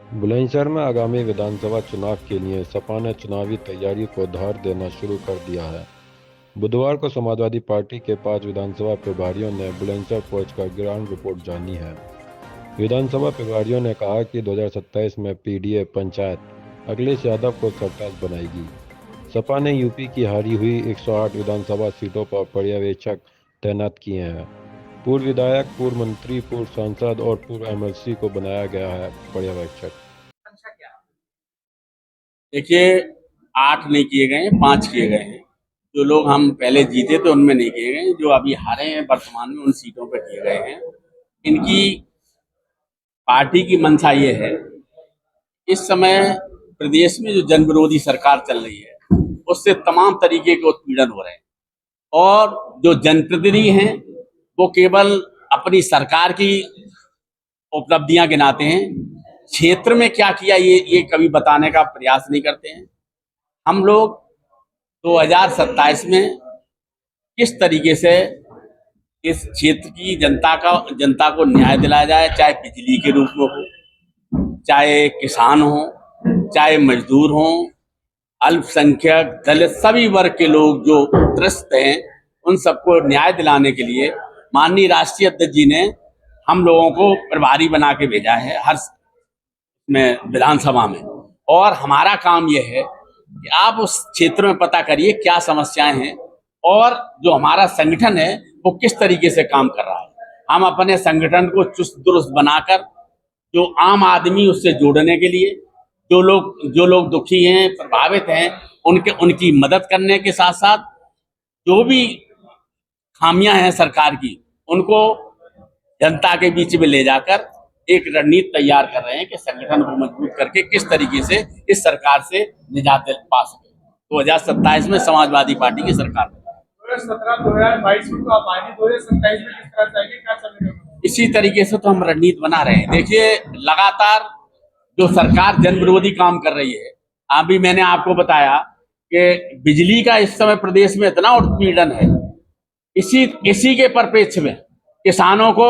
बुलंदशहर में आगामी विधानसभा चुनाव के लिए सपा ने चुनावी तैयारी को धार देना शुरू कर दिया है। बुधवार को समाजवादी पार्टी के 5 विधानसभा प्रभारियों ने बुलंदशहर पहुंचकर ग्राउंड रिपोर्ट जानी है। विधानसभा प्रभारियों ने कहा कि 2027 में पीडीए पंचायत अखिलेश यादव को सरताज बनाएगी। सपा ने यूपी की हारी हुई 108 विधानसभा सीटों पर पर्यवेक्षक तैनात किए हैं। पूर्व विधायक, पूर्व मंत्री, पूर्व सांसद और पूर्व एमएलसी को बनाया गया है पर्यवेक्षक। देखिए, 8 नहीं किए गए हैं, 5 किए गए हैं। जो लोग हम पहले जीते थे उनमें नहीं किए गए, जो अभी हारे हैं वर्तमान में उन सीटों पर किए गए हैं। इनकी पार्टी की मंशा ये है, इस समय प्रदेश में जो जन विरोधी सरकार चल रही है उससे तमाम तरीके के उत्पीड़न हो रहे हैं, और जो जनप्रतिनिधि हैं वो केवल अपनी सरकार की उपलब्धियां गिनाते हैं, क्षेत्र में क्या किया ये कभी बताने का प्रयास नहीं करते हैं। हम लोग 2027 में किस तरीके से इस क्षेत्र की जनता को न्याय दिलाया जाए, चाहे बिजली के रूप में हो, चाहे किसान हो, चाहे मजदूर हो, अल्पसंख्यक, दलित, सभी वर्ग के लोग जो त्रस्त हैं उन सबको न्याय दिलाने के लिए माननीय राष्ट्रीय अध्यक्ष जी ने हम लोगों को प्रभारी बना के भेजा है हर में विधानसभा में। और हमारा काम यह है कि आप उस क्षेत्र में पता करिए क्या समस्याएं हैं और जो हमारा संगठन है वो किस तरीके से काम कर रहा है। हम अपने संगठन को चुस्त दुरुस्त बनाकर जो आम आदमी उससे जोड़ने के लिए, जो लोग दुखी हैं, प्रभावित हैं, उनकी मदद करने के साथ साथ जो भी खामियां हैं सरकार की उनको जनता के बीच में ले जाकर एक रणनीति तैयार कर रहे हैं कि संगठन को मजबूत करके किस तरीके से इस सरकार से निजात पा सके। 2027 में समाजवादी पार्टी की सरकार 2017 2022 में तो आप आए, 2027 में किस तरह जाएंगे, क्या चलेगा? इसी तरीके से तो हम रणनीति बना रहे हैं। देखिए, लगातार जो सरकार जन विरोधी काम कर रही है, अभी मैंने आपको बताया कि बिजली का इस समय प्रदेश में इतना उत्पीड़न है, इसी के परिप्रेक्ष्य में किसानों को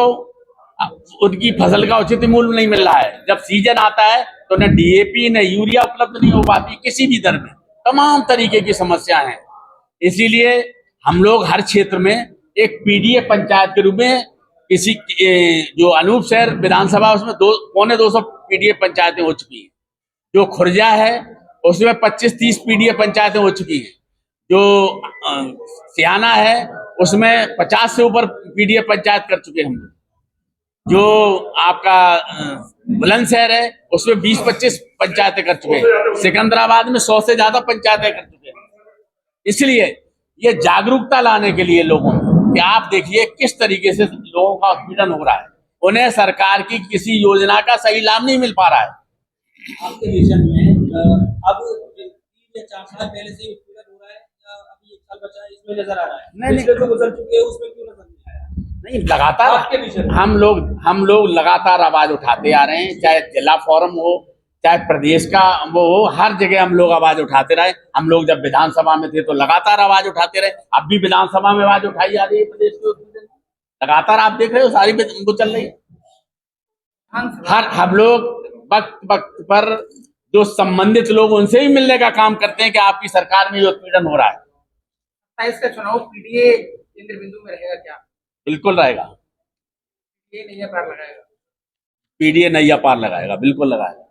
उनकी फसल का उचित मूल्य नहीं मिल रहा है। जब सीजन आता है तो न डीएपी न यूरिया उपलब्ध नहीं हो पाती किसी भी दर में, तमाम तरीके की समस्या है। इसीलिए हम लोग हर क्षेत्र में एक पीडीए पंचायत के रूप में किसी जो अनूप शहर विधानसभा उसमें 200-250 पीडीए पंचायतें हो चुकी हैं। जो खुर्जा है उसमें 25-30 पीडीए पंचायतें हो चुकी हैं। जो सियाना है उसमें 50 से ऊपर पीडीए पंचायत कर चुके हैं हम लोग। जो आपका बुलंदशहर है उसमें 20-25 पंचायतें कर चुके हैं। सिकंदराबाद में 100 से ज्यादा पंचायतें कर चुके हैं। इसलिए ये जागरूकता लाने के लिए लोगों में कि आप देखिए किस तरीके से लोगों का उत्पीड़न हो रहा है, उन्हें सरकार की किसी योजना का सही लाभ नहीं मिल पा रहा है। आपके विजन में अब 3 या 4 साल पहले से उत्पीड़न हो रहा है या अभी 1 साल बचा है इसमें नजर आ रहा है? नहीं, पिछले जो गुजर चुके हैं उसमें क्यों नजर नहीं आया? नहीं, लगातार हम लोग लगातार आवाज उठाते आ रहे हैं, चाहे जिला फोरम हो, चाहे प्रदेश का वो हो, हर जगह हम लोग आवाज उठाते रहे। हम लोग जब विधानसभा में थे तो लगातार आवाज उठाते रहे, अब भी विधानसभा में आवाज उठाई जा रही है। प्रदेश के लगातार आप देख रहे हो सारी वो चल रही है। हम लोग वक्त वक्त पर जो संबंधित लोग उनसे ही मिलने का काम करते हैं कि आपकी सरकार में ये उत्पीड़न हो रहा है। 27 का चुनाव पीडीए केंद्र बिंदु में रहेगा क्या? बिल्कुल रहेगा। ये नहीं है, पार लगाएगा। पीडीए नैया पार लगाएगा, बिल्कुल लगाएगा।